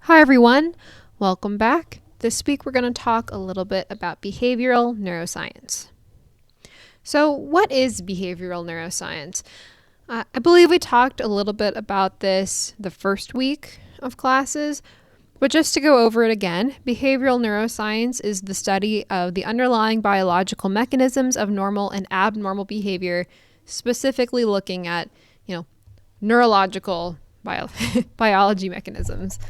Hi everyone, welcome back. This week we're going to talk a little bit about behavioral neuroscience. So what is behavioral neuroscience? I believe we talked a little bit about this the first week of classes, but just to go over it again, behavioral neuroscience is the study of the underlying biological mechanisms of normal and abnormal behavior, specifically looking at, neurological biology mechanisms.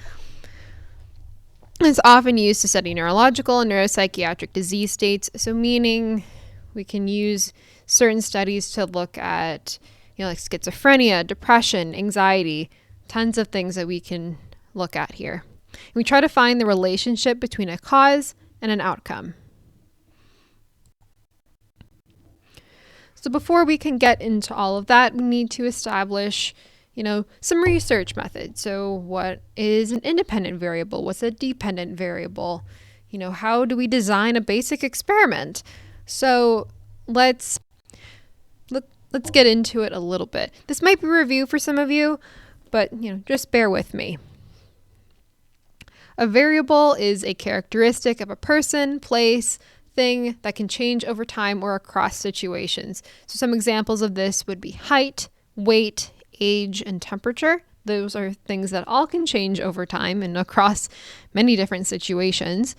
It's often used to study neurological and neuropsychiatric disease states, so meaning we can use certain studies to look at, like schizophrenia, depression, anxiety, tons of things that we can look at here. And we try to find the relationship between a cause and an outcome. So before we can get into all of that, we need to establish some research methods. So what is an independent variable? What's a dependent variable? How do we design a basic experiment? So let's get into it a little bit. This might be a review for some of you, but just bear with me. A variable is a characteristic of a person, place, thing that can change over time or across situations. So some examples of this would be height, weight, age, and temperature. Those are things that all can change over time and across many different situations.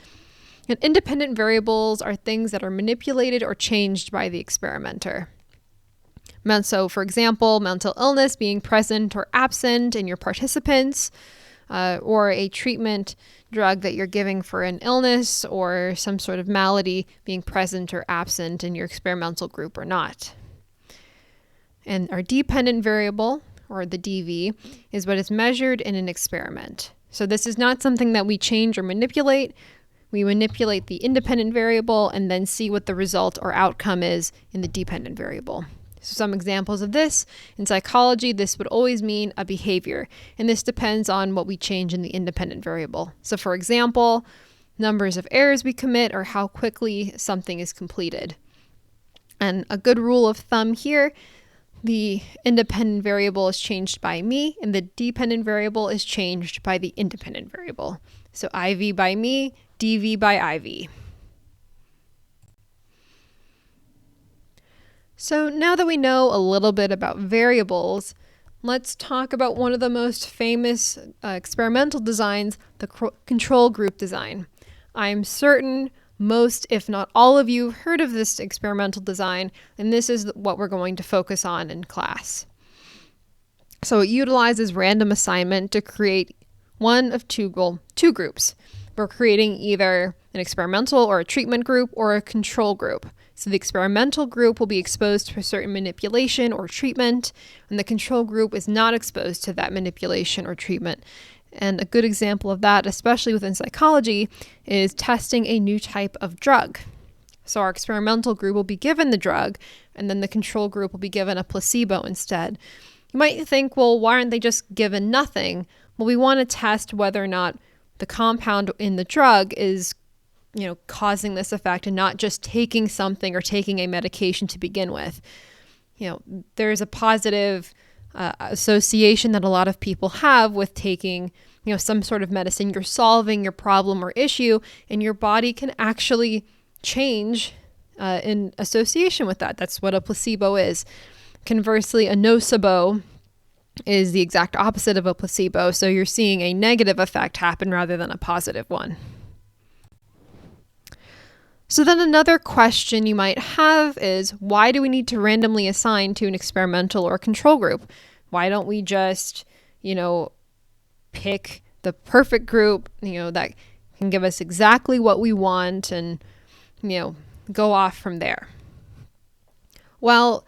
And independent variables are things that are manipulated or changed by the experimenter. So, for example, mental illness being present or absent in your participants, or a treatment drug that you're giving for an illness or some sort of malady being present or absent in your experimental group or not. And our dependent variable, or the DV, is what is measured in an experiment. So this is not something that we change or manipulate. We manipulate the independent variable and then see what the result or outcome is in the dependent variable. So some examples of this, in psychology, this would always mean a behavior, and this depends on what we change in the independent variable. So for example, numbers of errors we commit or how quickly something is completed. And a good rule of thumb here, the independent variable is changed by me, and the dependent variable is changed by the independent variable. So IV by me, DV by IV. So now that we know a little bit about variables, let's talk about one of the most famous experimental designs, the control group design. I'm certain most, if not all of you, heard of this experimental design, and this is what we're going to focus on in class. So it utilizes random assignment to create one of two groups. We're creating either an experimental or a treatment group or a control group. So the experimental group will be exposed to a certain manipulation or treatment, and the control group is not exposed to that manipulation or treatment. And a good example of that, especially within psychology, is testing a new type of drug. So our experimental group will be given the drug, and then the control group will be given a placebo instead. You might think, well, why aren't they just given nothing? Well, we want to test whether or not the compound in the drug is causing this effect and not just taking something or taking a medication to begin with. There's a positive association that a lot of people have with taking, some sort of medicine. You're solving your problem or issue, and your body can actually change in association with that. That's what a placebo is. Conversely, a nocebo is the exact opposite of a placebo. So you're seeing a negative effect happen rather than a positive one. So then another question you might have is, why do we need to randomly assign to an experimental or control group? Why don't we just, pick the perfect group, that can give us exactly what we want and, go off from there? Well,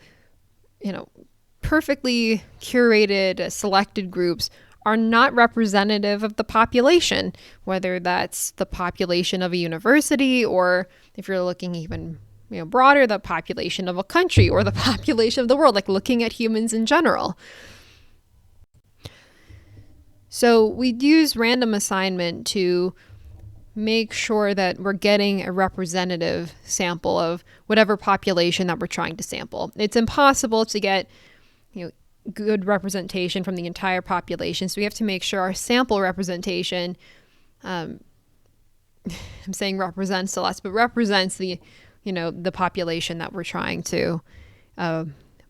perfectly curated, selected groups are not representative of the population, whether that's the population of a university or, if you're looking even broader, the population of a country or the population of the world, like looking at humans in general. So we use random assignment to make sure that we're getting a representative sample of whatever population that we're trying to sample. It's impossible to get good representation from the entire population, so we have to make sure our sample representation I'm saying represents a lot, but represents the population that we're trying to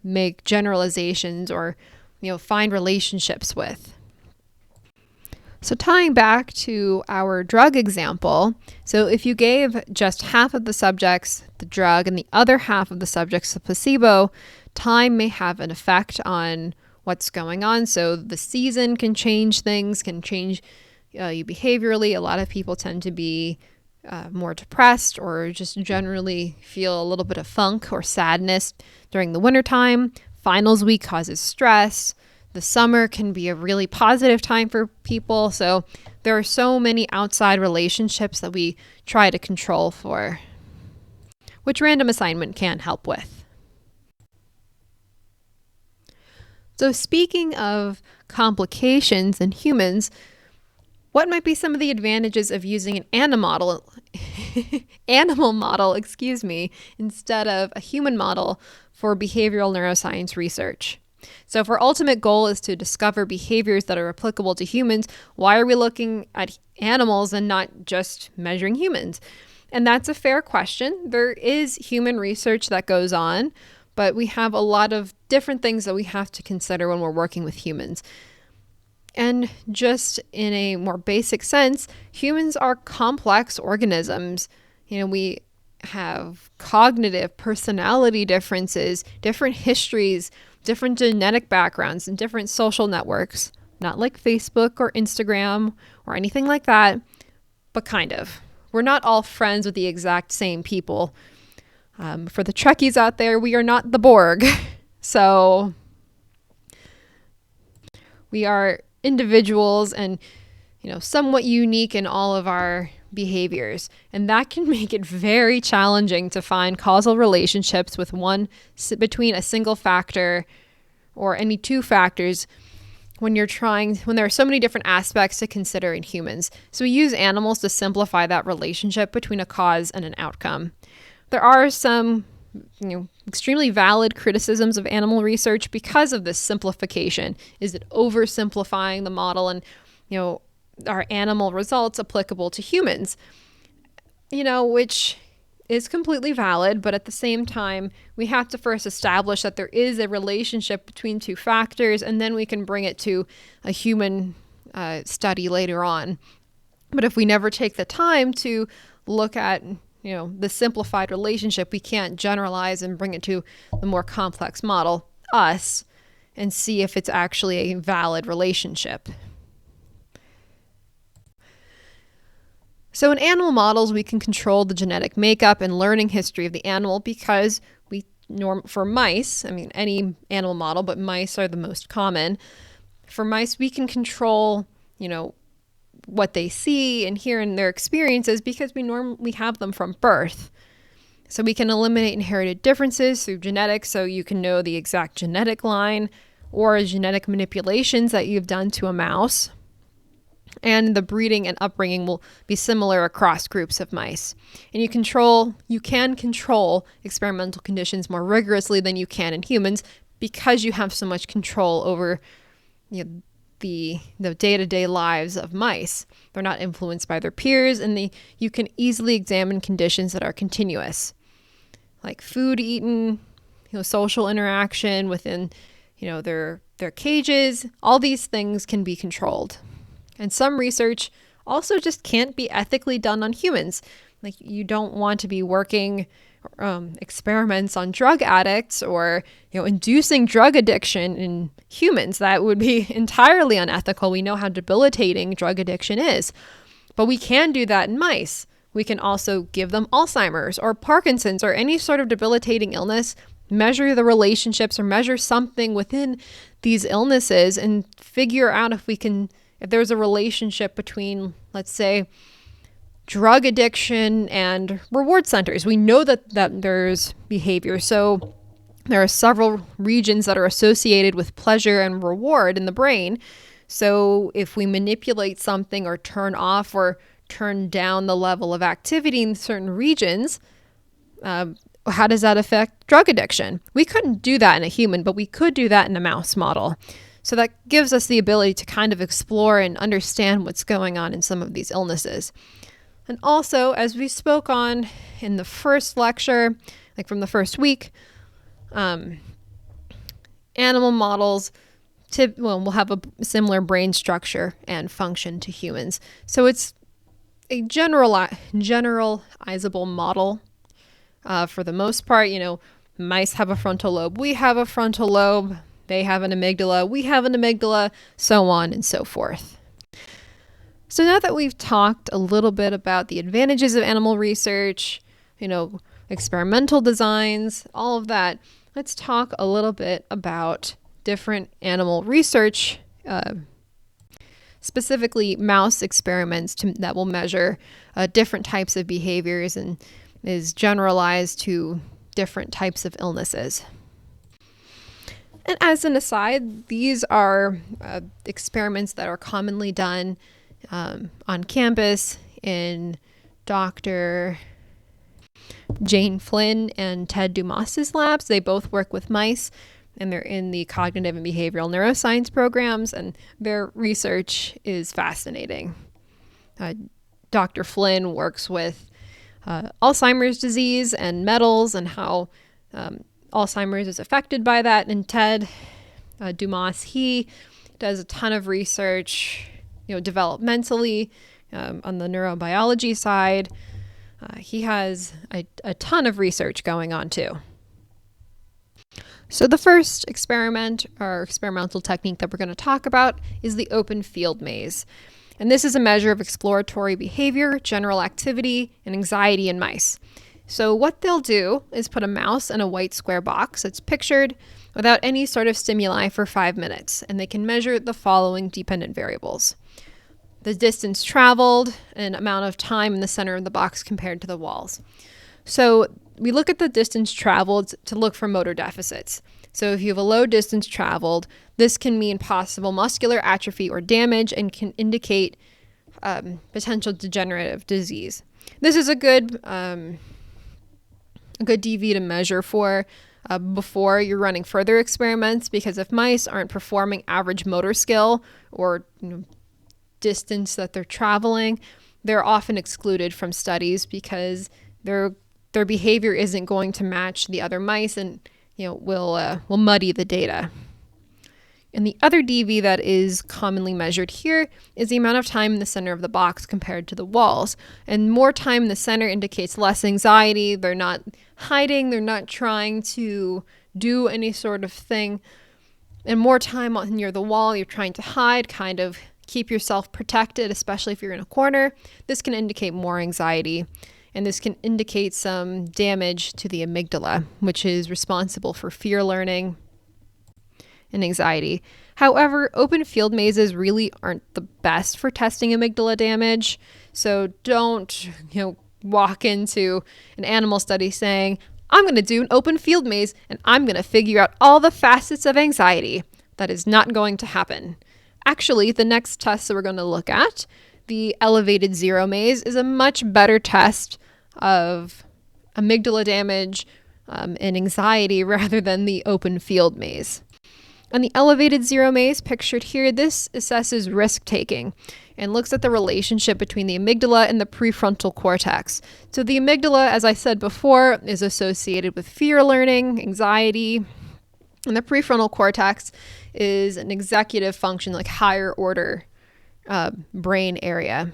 make generalizations or, find relationships with. So tying back to our drug example, so if you gave just half of the subjects the drug and the other half of the subjects the placebo, time may have an effect on what's going on. So the season can change things, can change you behaviorally. A lot of people tend to be more depressed or just generally feel a little bit of funk or sadness during the wintertime. Finals week causes stress. The summer can be a really positive time for people. So there are so many outside relationships that we try to control for, which random assignment can help with. So speaking of complications in humans, what might be some of the advantages of using an animal model, instead of a human model for behavioral neuroscience research? So if our ultimate goal is to discover behaviors that are applicable to humans, why are we looking at animals and not just measuring humans? And that's a fair question. There is human research that goes on, but we have a lot of different things that we have to consider when we're working with humans. And just in a more basic sense, humans are complex organisms. We have cognitive personality differences, different histories, different genetic backgrounds, and different social networks. Not like Facebook or Instagram or anything like that, but kind of. We're not all friends with the exact same people. For the Trekkies out there, we are not the Borg. So we are individuals and, somewhat unique in all of our behaviors. And that can make it very challenging to find causal relationships between a single factor or any two factors when there are so many different aspects to consider in humans. So we use animals to simplify that relationship between a cause and an outcome. There are some extremely valid criticisms of animal research because of this simplification. Is it oversimplifying the model and, are animal results applicable to humans? Which is completely valid, but at the same time, we have to first establish that there is a relationship between two factors, and then we can bring it to a human study later on. But if we never take the time to look at the simplified relationship, we can't generalize and bring it to the more complex model, us, and see if it's actually a valid relationship. So in animal models, we can control the genetic makeup and learning history of the animal because for mice, any animal model, but mice are the most common. For mice, we can control, what they see and hear in their experiences because we have them from birth. So we can eliminate inherited differences through genetics, so you can know the exact genetic line or genetic manipulations that you've done to a mouse. And the breeding and upbringing will be similar across groups of mice. And you can control experimental conditions more rigorously than you can in humans because you have so much control over the day-to-day lives of mice. They're not influenced by their peers, and you can easily examine conditions that are continuous, like food eaten, social interaction within, their cages. All these things can be controlled. And some research also just can't be ethically done on humans. Like, you don't want to be working experiments on drug addicts or inducing drug addiction in humans. That would be entirely unethical. We know how debilitating drug addiction is, but we can do that in mice. We can also give them Alzheimer's or Parkinson's or any sort of debilitating illness, measure the relationships or measure something within these illnesses and figure out if there's a relationship between, let's say, drug addiction and reward centers. We know that there's behavior. So there are several regions that are associated with pleasure and reward in the brain. So if we manipulate something or turn off or turn down the level of activity in certain regions, how does that affect drug addiction? We couldn't do that in a human, but we could do that in a mouse model. So that gives us the ability to kind of explore and understand what's going on in some of these illnesses. And also, as we spoke on in the first lecture, like from the first week, animal models will have a similar brain structure and function to humans. So it's a generalizable model. For the most part, mice have a frontal lobe. We have a frontal lobe. They have an amygdala. We have an amygdala, so on and so forth. So now that we've talked a little bit about the advantages of animal research, experimental designs, all of that, let's talk a little bit about different animal research, specifically mouse experiments that will measure different types of behaviors and is generalized to different types of illnesses. And as an aside, these are experiments that are commonly done on campus in Dr. Jane Flynn and Ted Dumas's labs. They both work with mice, and they're in the cognitive and behavioral neuroscience programs, and their research is fascinating. Dr. Flynn works with Alzheimer's disease and metals and how Alzheimer's is affected by that. And Ted Dumas, he does a ton of research, developmentally on the neurobiology side. He has a ton of research going on too. So the first experiment or experimental technique that we're going to talk about is the open field maze. And this is a measure of exploratory behavior, general activity, and anxiety in mice. So what they'll do is put a mouse in a white square box that's pictured without any sort of stimuli for 5 minutes, and they can measure the following dependent variables: the distance traveled and amount of time in the center of the box compared to the walls. So we look at the distance traveled to look for motor deficits. So if you have a low distance traveled, this can mean possible muscular atrophy or damage and can indicate potential degenerative disease. This is a good DV to measure for before you're running further experiments, because if mice aren't performing average motor skill or distance that they're traveling, they're often excluded from studies because their behavior isn't going to match the other mice and will muddy the data. And the other DV that is commonly measured here is the amount of time in the center of the box compared to the walls. And more time in the center indicates less anxiety. They're not hiding. They're not trying to do any sort of thing. And more time near the wall, you're trying to hide, kind of keep yourself protected, especially if you're in a corner. This can indicate more anxiety. And this can indicate some damage to the amygdala, which is responsible for fear learning and anxiety. However, open field mazes really aren't the best for testing amygdala damage. So don't, walk into an animal study saying, I'm going to do an open field maze and I'm going to figure out all the facets of anxiety. That is not going to happen. Actually, the next test that we're going to look at, the elevated zero maze, is a much better test of amygdala damage and anxiety rather than the open field maze. And the elevated zero maze pictured here, this assesses risk-taking and looks at the relationship between the amygdala and the prefrontal cortex. So the amygdala, as I said before, is associated with fear learning, anxiety, and the prefrontal cortex is an executive function, like higher order brain area.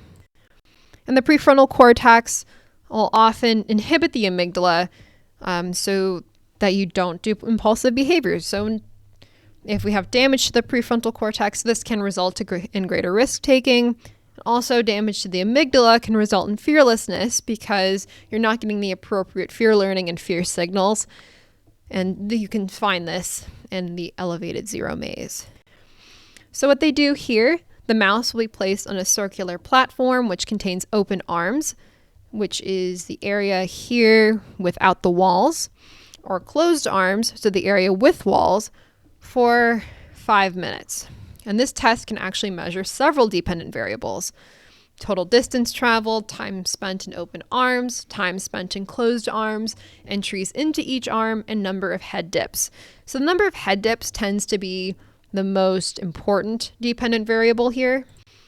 And the prefrontal cortex will often inhibit the amygdala so that you don't do impulsive behaviors. So if we have damage to the prefrontal cortex, this can result in greater risk-taking. Also, damage to the amygdala can result in fearlessness because you're not getting the appropriate fear learning and fear signals. And you can find this in the elevated zero maze. So what they do here, the mouse will be placed on a circular platform which contains open arms, which is the area here without the walls, or closed arms, so the area with walls, for 5 minutes. And this test can actually measure several dependent variables: total distance traveled, time spent in open arms, time spent in closed arms, entries into each arm, and number of head dips. So the number of head dips tends to be the most important dependent variable here.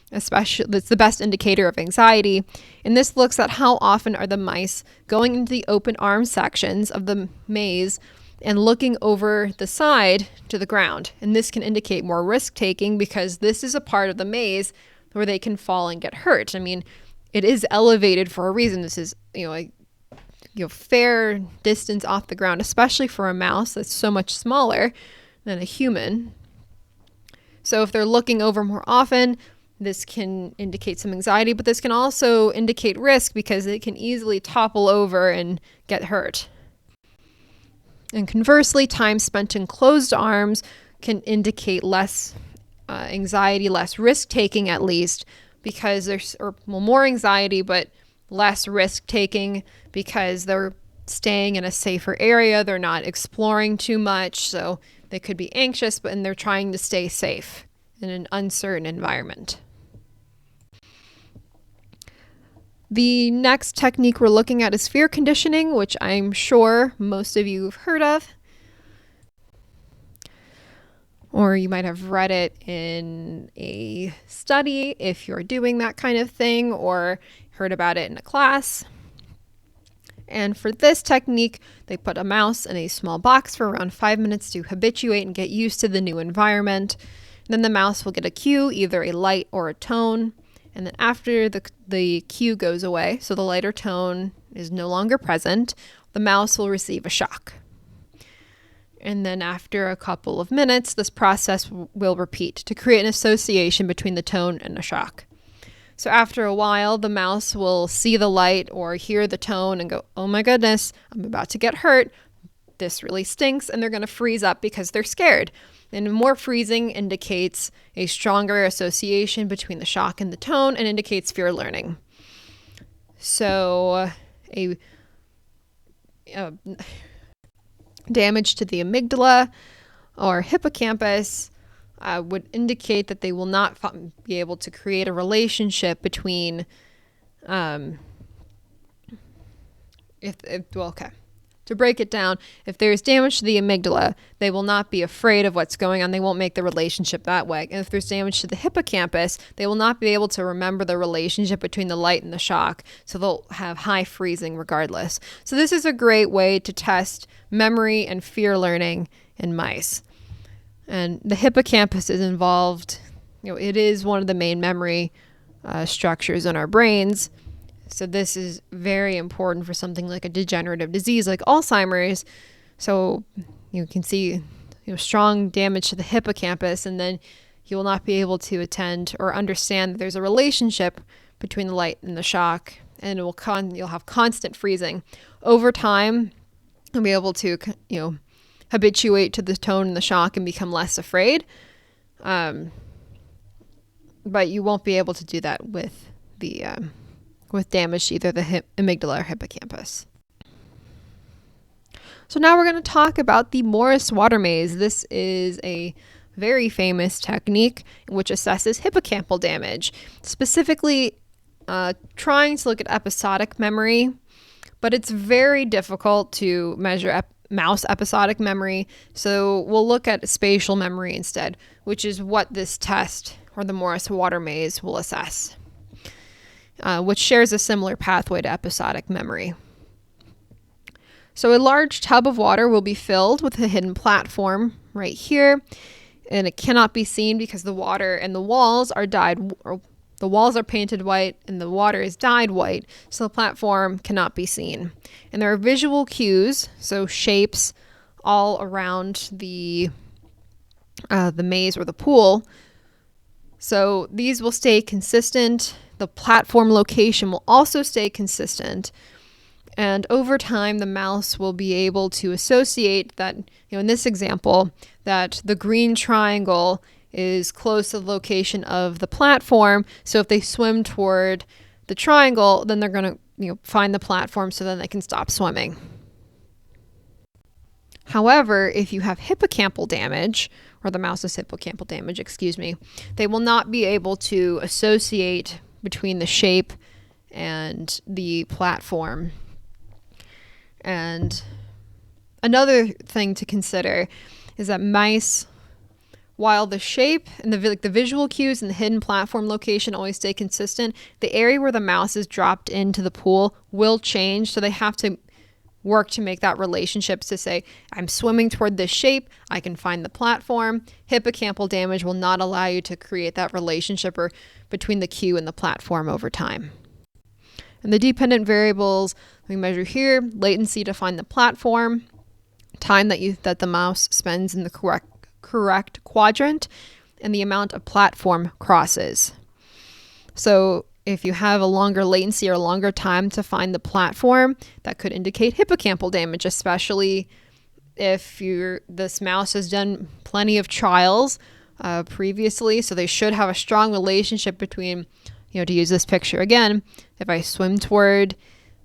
Especially, it's the best indicator of anxiety. And this looks at how often are the mice going into the open arm sections of the maze and looking over the side to the ground. And this can indicate more risk taking because this is a part of the maze where they can fall and get hurt. I mean, it is elevated for a reason. This is, a fair distance off the ground, especially for a mouse that's so much smaller than a human. So if they're looking over more often, this can indicate some anxiety, but this can also indicate risk because it can easily topple over and get hurt. And conversely, time spent in closed arms can indicate less anxiety, less risk-taking at least, because there's more anxiety, but less risk-taking because they're staying in a safer area. They're not exploring too much, so they could be anxious, and they're trying to stay safe in an uncertain environment. The next technique we're looking at is fear conditioning, which I'm sure most of you have heard of. Or you might have read it in a study if you're doing that kind of thing, or heard about it in a class. And for this technique, they put a mouse in a small box for around 5 minutes to habituate and get used to the new environment. Then the mouse will get a cue, either a light or a tone. And then after the cue goes away, so the lighter tone is no longer present, the mouse will receive a shock. And then after a couple of minutes, this process will repeat to create an association between the tone and the shock. So after a while, the mouse will see the light or hear the tone and go, oh my goodness, I'm about to get hurt. This really stinks. And they're going to freeze up because they're scared. And more freezing indicates a stronger association between the shock and the tone and indicates fear learning. So a damage to the amygdala or hippocampus would indicate that they will not be able to create a relationship between To break it down, if there's damage to the amygdala, they will not be afraid of what's going on. They won't make the relationship that way. And if there's damage to the hippocampus, they will not be able to remember the relationship between the light and the shock. So they'll have high freezing regardless. So this is a great way to test memory and fear learning in mice. And the hippocampus is involved. It is one of the main memory structures in our brains. So this is very important for something like a degenerative disease like Alzheimer's. So you can see strong damage to the hippocampus, and then you will not be able to attend or understand that there's a relationship between the light and the shock, and you'll have constant freezing. Over time, you'll be able to habituate to the tone and the shock and become less afraid. But you won't be able to do that with damage to either the amygdala or hippocampus. So now we're going to talk about the Morris water maze. This is a very famous technique which assesses hippocampal damage, specifically trying to look at episodic memory, but it's very difficult to measure mouse episodic memory. So we'll look at spatial memory instead, which is what this test or the Morris water maze will assess. Which shares a similar pathway to episodic memory. So a large tub of water will be filled with a hidden platform right here, and it cannot be seen because the water and the walls are the walls are painted white and the water is dyed white, so the platform cannot be seen. And there are visual cues, so shapes all around the maze or the pool. So these will stay consistent. The platform location will also stay consistent. And over time, the mouse will be able to associate that, in this example, that the green triangle is close to the location of the platform. So if they swim toward the triangle, then they're going to, find the platform so then they can stop swimming. However, if you have hippocampal damage, or the mouse's hippocampal damage, they will not be able to associate between the shape and the platform. And another thing to consider is that mice While the shape and the visual cues and the hidden platform location always stay consistent, the area where the mouse is dropped into the pool will change. So they have to work to make that relationship to say, I'm swimming toward this shape, I can find the platform. Hippocampal damage will not allow you to create that relationship or between the cue and the platform over time. And the dependent variables we measure here: latency to find the platform, time that the mouse spends in the correct quadrant, and the amount of platform crosses. So if you have a longer latency or a longer time to find the platform, that could indicate hippocampal damage, especially if this mouse has done plenty of trials previously. So they should have a strong relationship between, to use this picture again, if I swim toward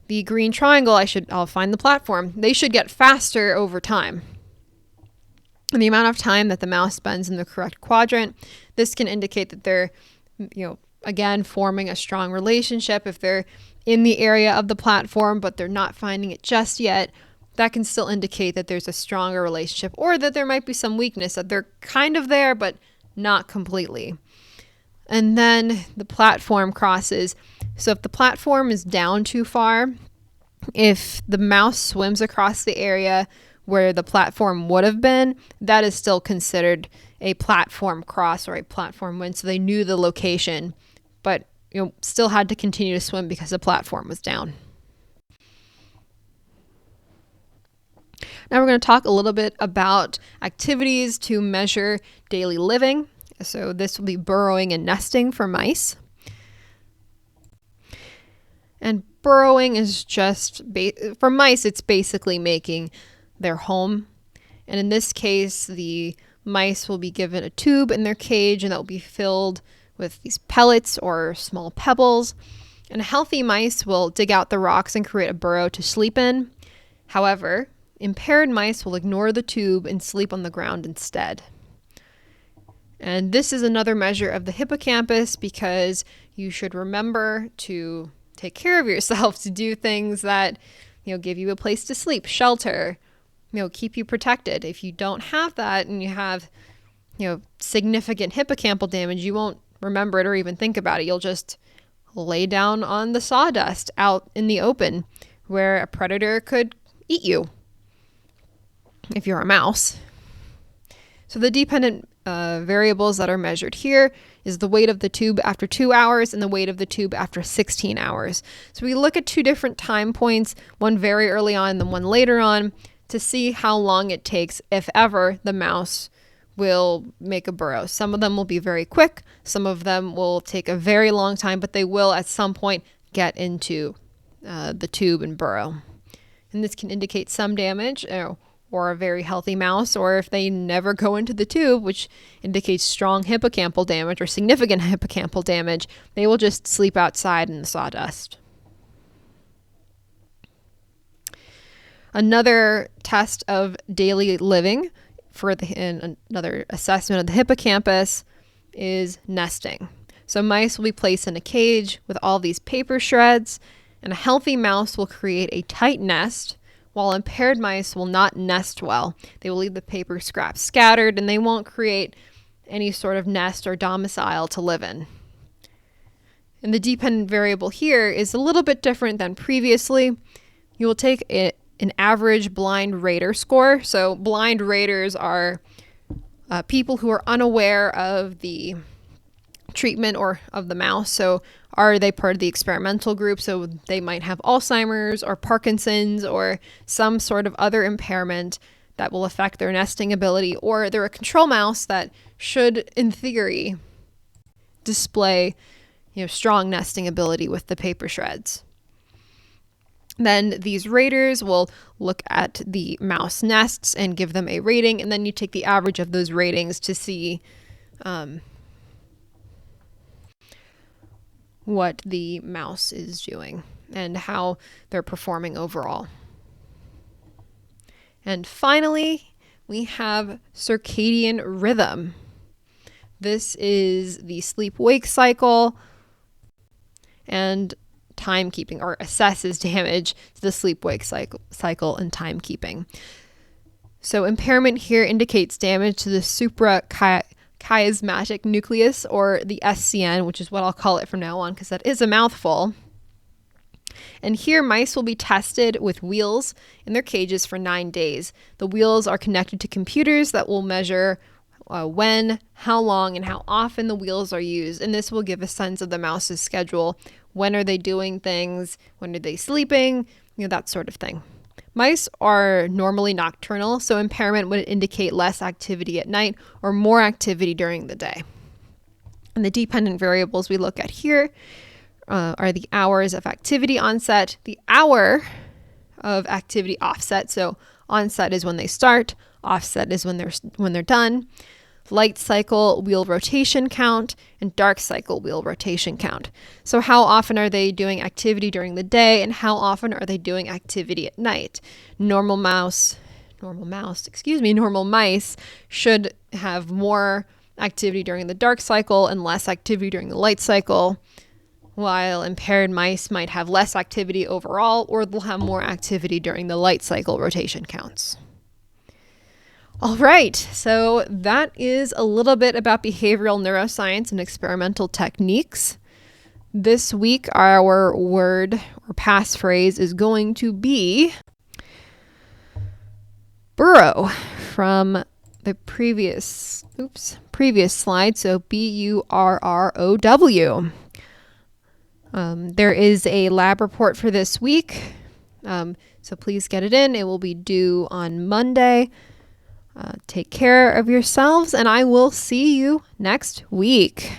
the green triangle, I'll find the platform. They should get faster over time. And the amount of time that the mouse spends in the correct quadrant, this can indicate that they're, again, forming a strong relationship. If they're in the area of the platform, but they're not finding it just yet, that can still indicate that there's a stronger relationship, or that there might be some weakness, that they're kind of there, but not completely. And then the platform crosses. So if the platform is down too far, if the mouse swims across the area where the platform would have been, that is still considered a platform cross or a platform win. So they knew the location, but still had to continue to swim because the platform was down. Now we're going to talk a little bit about activities to measure daily living. So this will be burrowing and nesting for mice. And burrowing is just, for mice, it's basically making their home. And in this case, the mice will be given a tube in their cage, and that will be filled with these pellets or small pebbles. And healthy mice will dig out the rocks and create a burrow to sleep in. However, impaired mice will ignore the tube and sleep on the ground instead. And this is another measure of the hippocampus, because you should remember to take care of yourself, to do things that, give you a place to sleep, shelter, keep you protected. If you don't have that and you have, significant hippocampal damage, you won't remember it or even think about it. You'll just lay down on the sawdust out in the open where a predator could eat you if you're a mouse. So the dependent variables that are measured here is the weight of the tube after 2 hours and the weight of the tube after 16 hours. So we look at two different time points, one very early on and then one later on, to see how long it takes, if ever, the mouse will make a burrow. Some of them will be very quick, some of them will take a very long time, but they will at some point get into the tube and burrow. And this can indicate some damage, or a very healthy mouse, or if they never go into the tube, which indicates strong hippocampal damage or significant hippocampal damage, they will just sleep outside in the sawdust. Another test of daily living and another assessment of the hippocampus is nesting. So mice will be placed in a cage with all these paper shreds, and a healthy mouse will create a tight nest, while impaired mice will not nest well. They will leave the paper scraps scattered, and they won't create any sort of nest or domicile to live in. And the dependent variable here is a little bit different than previously. You will take an average blind rater score. So blind raters are people who are unaware of the treatment or of the mouse. So are they part of the experimental group? So they might have Alzheimer's or Parkinson's or some sort of other impairment that will affect their nesting ability, or they're a control mouse that should, in theory, display, strong nesting ability with the paper shreds. Then these raters will look at the mouse nests and give them a rating, and then you take the average of those ratings to see what the mouse is doing and how they're performing overall. And finally, we have circadian rhythm. This is the sleep-wake cycle and timekeeping, or assesses damage to the sleep-wake cycle and timekeeping. So impairment here indicates damage to the chiasmatic nucleus, or the SCN, which is what I'll call it from now on because that is a mouthful. And here mice will be tested with wheels in their cages for 9 days. The wheels are connected to computers that will measure when, how long, and how often the wheels are used. And this will give a sense of the mouse's schedule. When are they doing things? When are they sleeping? That sort of thing. Mice are normally nocturnal, so impairment would indicate less activity at night or more activity during the day. And the dependent variables we look at here are the hours of activity onset, the hour of activity offset. So onset is when they start, offset is when they're done. Light cycle wheel rotation count, and dark cycle wheel rotation count. So how often are they doing activity during the day, and how often are they doing activity at night? Normal mice should have more activity during the dark cycle and less activity during the light cycle, while impaired mice might have less activity overall, or they'll have more activity during the light cycle rotation counts. All right, so that is a little bit about behavioral neuroscience and experimental techniques. This week, our word or passphrase is going to be burrow from the previous slide, so BURROW. There is a lab report for this week, so please get it in. It will be due on Monday. Take care of yourselves, and I will see you next week.